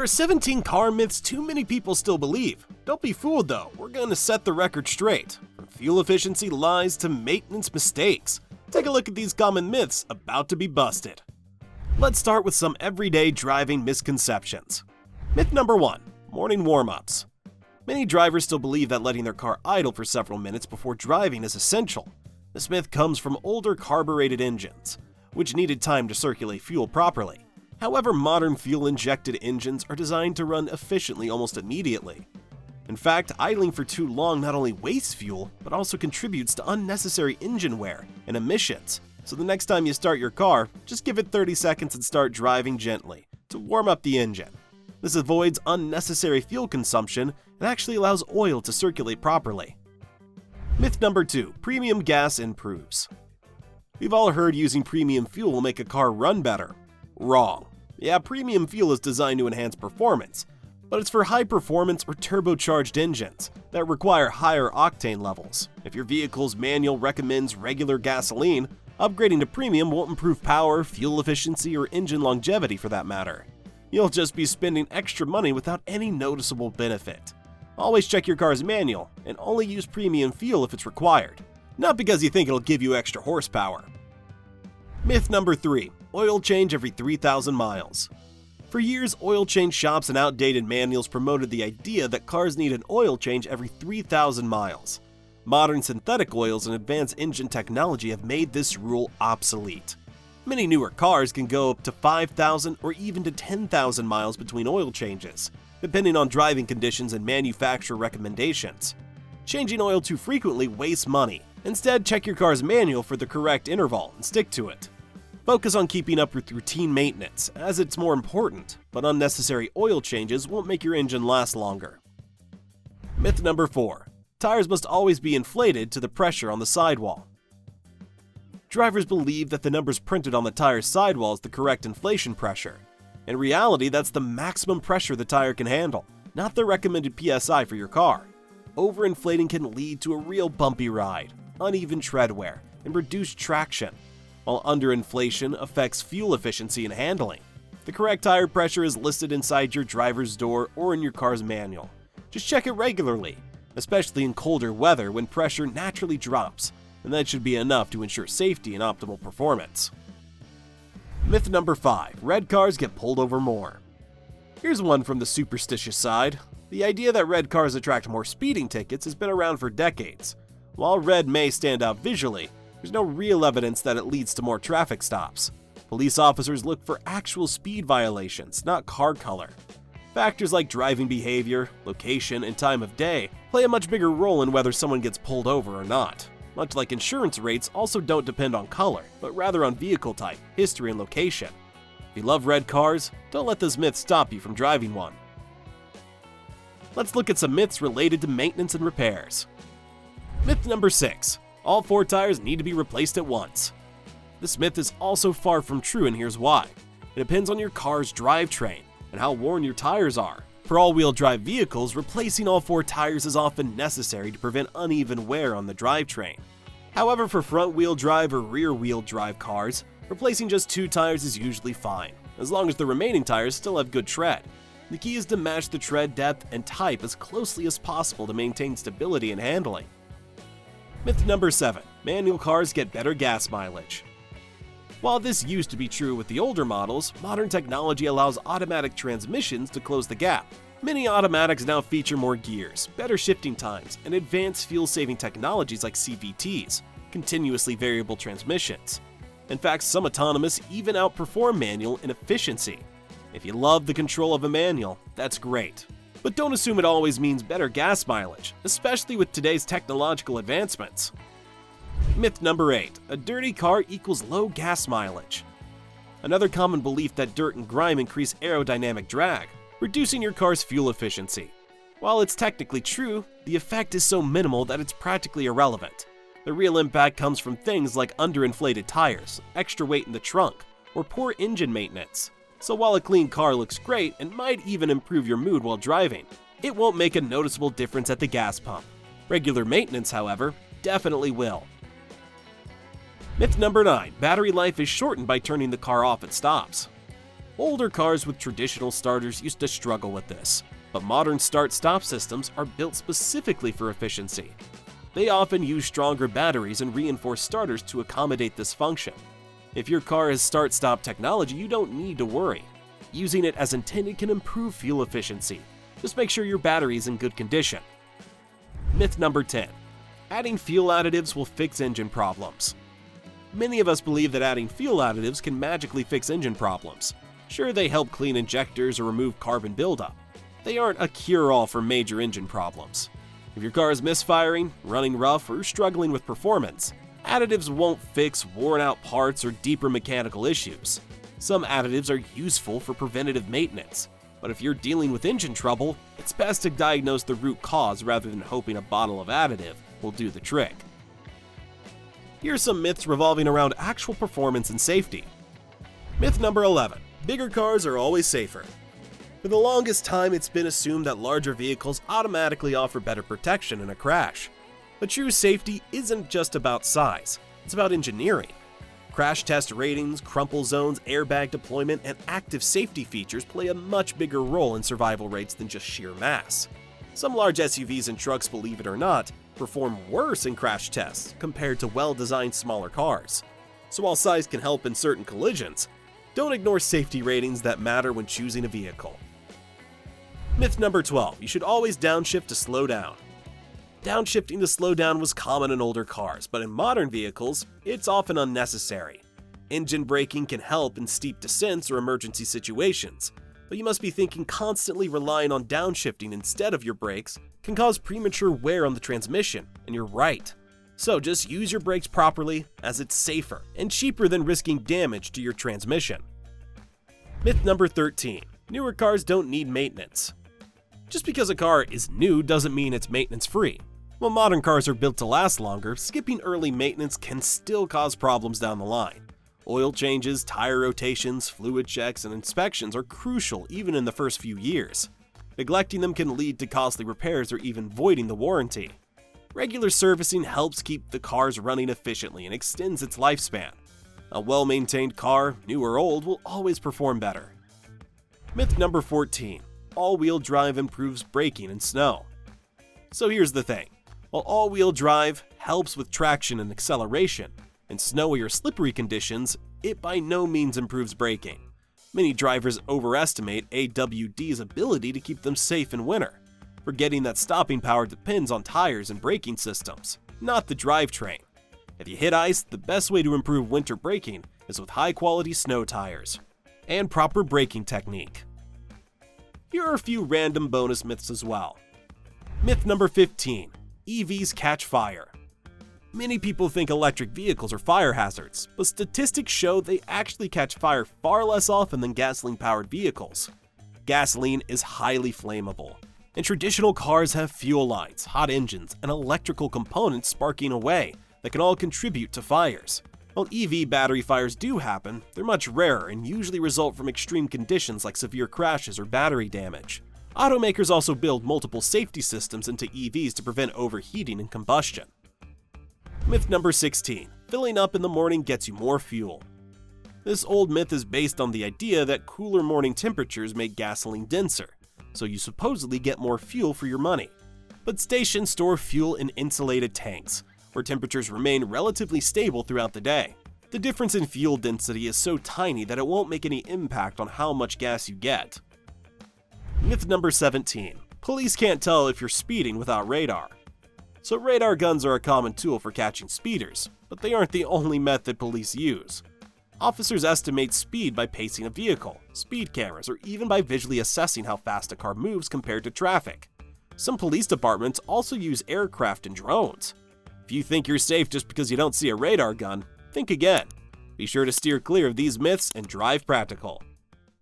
There are 17 car myths too many people still believe. Don't be fooled though, we're going to set the record straight. From fuel efficiency lies to maintenance mistakes. Take a look at these common myths about to be busted. Let's start with some everyday driving misconceptions. Myth number 1. Morning warm-ups. Many drivers still believe that letting their car idle for several minutes before driving is essential. This myth comes from older carbureted engines, which needed time to circulate fuel properly. However, modern fuel-injected engines are designed to run efficiently almost immediately. In fact, idling for too long not only wastes fuel, but also contributes to unnecessary engine wear and emissions. So the next time you start your car, just give it 30 seconds and start driving gently to warm up the engine. This avoids unnecessary fuel consumption and actually allows oil to circulate properly. Myth number 2. Premium gas improves. We've all heard using premium fuel will make a car run better. Wrong. Yeah, premium fuel is designed to enhance performance, but it's for high-performance or turbocharged engines that require higher octane levels. If your vehicle's manual recommends regular gasoline, upgrading to premium won't improve power, fuel efficiency, or engine longevity for that matter. You'll just be spending extra money without any noticeable benefit. Always check your car's manual and only use premium fuel if it's required, not because you think it'll give you extra horsepower. Myth number 3. Oil change every 3,000 miles. For years, oil change shops and outdated manuals promoted the idea that cars need an oil change every 3,000 miles. Modern synthetic oils and advanced engine technology have made this rule obsolete. Many newer cars can go up to 5,000 or even to 10,000 miles between oil changes, depending on driving conditions and manufacturer recommendations. Changing oil too frequently wastes money. Instead, check your car's manual for the correct interval and stick to it. Focus on keeping up with routine maintenance, as it's more important, but unnecessary oil changes won't make your engine last longer. Myth number 4. Tires must always be inflated to the pressure on the sidewall. Drivers believe that the numbers printed on the tire's sidewall is the correct inflation pressure. In reality, that's the maximum pressure the tire can handle, not the recommended PSI for your car. Overinflating can lead to a real bumpy ride, uneven tread wear, and reduced traction, while underinflation affects fuel efficiency and handling. The correct tire pressure is listed inside your driver's door or in your car's manual. Just check it regularly, especially in colder weather when pressure naturally drops, and that should be enough to ensure safety and optimal performance. Myth number 5. Red cars get pulled over more. Here's one from the superstitious side. The idea that red cars attract more speeding tickets has been around for decades. While red may stand out visually, there's no real evidence that it leads to more traffic stops. Police officers look for actual speed violations, not car color. Factors like driving behavior, location, and time of day play a much bigger role in whether someone gets pulled over or not. Much like insurance rates also don't depend on color, but rather on vehicle type, history, and location. If you love red cars, don't let this myth stop you from driving one. Let's look at some myths related to maintenance and repairs. Myth number 6. All 4 tires need to be replaced at once. This myth is also far from true, and here's why. It depends on your car's drivetrain and how worn your tires are. For all-wheel drive vehicles, replacing all 4 tires is often necessary to prevent uneven wear on the drivetrain. However, for front-wheel drive or rear-wheel drive cars, replacing just 2 tires is usually fine, as long as the remaining tires still have good tread. The key is to match the tread depth and type as closely as possible to maintain stability and handling. Myth number 7. Manual cars get better gas mileage. While this used to be true with the older models, modern technology allows automatic transmissions to close the gap. Many automatics now feature more gears, better shifting times, and advanced fuel-saving technologies like CVTs, continuously variable transmissions. In fact, some autonomous even outperform manual in efficiency. If you love the control of a manual, that's great. But don't assume it always means better gas mileage, especially with today's technological advancements. Myth number 8. A dirty car equals low gas mileage. Another common belief that dirt and grime increase aerodynamic drag, reducing your car's fuel efficiency. While it's technically true, the effect is so minimal that it's practically irrelevant. The real impact comes from things like underinflated tires, extra weight in the trunk, or poor engine maintenance. So while a clean car looks great and might even improve your mood while driving, it won't make a noticeable difference at the gas pump. Regular maintenance, however, definitely will. Myth number 9. Battery life is shortened by turning the car off at stops. Older cars with traditional starters used to struggle with this, but modern start-stop systems are built specifically for efficiency. They often use stronger batteries and reinforced starters to accommodate this function. If your car has start-stop technology, you don't need to worry. Using it as intended can improve fuel efficiency. Just make sure your battery is in good condition. Myth number 10. Adding fuel additives will fix engine problems. Many of us believe that adding fuel additives can magically fix engine problems. Sure, they help clean injectors or remove carbon buildup. They aren't a cure-all for major engine problems. If your car is misfiring, running rough, or struggling with performance, additives won't fix worn-out parts or deeper mechanical issues. Some additives are useful for preventative maintenance, but if you're dealing with engine trouble, it's best to diagnose the root cause rather than hoping a bottle of additive will do the trick. Here are some myths revolving around actual performance and safety. Myth number 11. Bigger cars are always safer. For the longest time, it's been assumed that larger vehicles automatically offer better protection in a crash. But true safety isn't just about size, it's about engineering. Crash test ratings, crumple zones, airbag deployment, and active safety features play a much bigger role in survival rates than just sheer mass. Some large SUVs and trucks, believe it or not, perform worse in crash tests compared to well-designed smaller cars. So while size can help in certain collisions, don't ignore safety ratings that matter when choosing a vehicle. Myth number 12. You should always downshift to slow down. Downshifting to slow down was common in older cars, but in modern vehicles, it's often unnecessary. Engine braking can help in steep descents or emergency situations, but you must be thinking constantly relying on downshifting instead of your brakes can cause premature wear on the transmission, and you're right. So just use your brakes properly, as it's safer and cheaper than risking damage to your transmission. Myth number 13. Newer cars don't need maintenance. Just because a car is new doesn't mean it's maintenance-free. While modern cars are built to last longer, skipping early maintenance can still cause problems down the line. Oil changes, tire rotations, fluid checks, and inspections are crucial even in the first few years. Neglecting them can lead to costly repairs or even voiding the warranty. Regular servicing helps keep the cars running efficiently and extends its lifespan. A well-maintained car, new or old, will always perform better. Myth number 14. All-wheel drive improves braking in snow. So here's the thing. While all-wheel drive helps with traction and acceleration, in snowy or slippery conditions, it by no means improves braking. Many drivers overestimate AWD's ability to keep them safe in winter, forgetting that stopping power depends on tires and braking systems, not the drivetrain. If you hit ice, the best way to improve winter braking is with high-quality snow tires and proper braking technique. Here are a few random bonus myths as well. Myth number 15. EVs catch fire. Many people think electric vehicles are fire hazards, but statistics show they actually catch fire far less often than gasoline-powered vehicles. Gasoline is highly flammable, and traditional cars have fuel lines, hot engines, and electrical components sparking away that can all contribute to fires. While EV battery fires do happen, they're much rarer and usually result from extreme conditions like severe crashes or battery damage. Automakers also build multiple safety systems into EVs to prevent overheating and combustion. Myth number 16. Filling up in the morning gets you more fuel. This old myth is based on the idea that cooler morning temperatures make gasoline denser, so you supposedly get more fuel for your money. But stations store fuel in insulated tanks, where temperatures remain relatively stable throughout the day. The difference in fuel density is so tiny that it won't make any impact on how much gas you get. Myth number 17. Police can't tell if you're speeding without radar. So radar guns are a common tool for catching speeders, but they aren't the only method police use. Officers estimate speed by pacing a vehicle, speed cameras, or even by visually assessing how fast a car moves compared to traffic. Some police departments also use aircraft and drones. If you think you're safe just because you don't see a radar gun, think again. Be sure to steer clear of these myths and drive practical.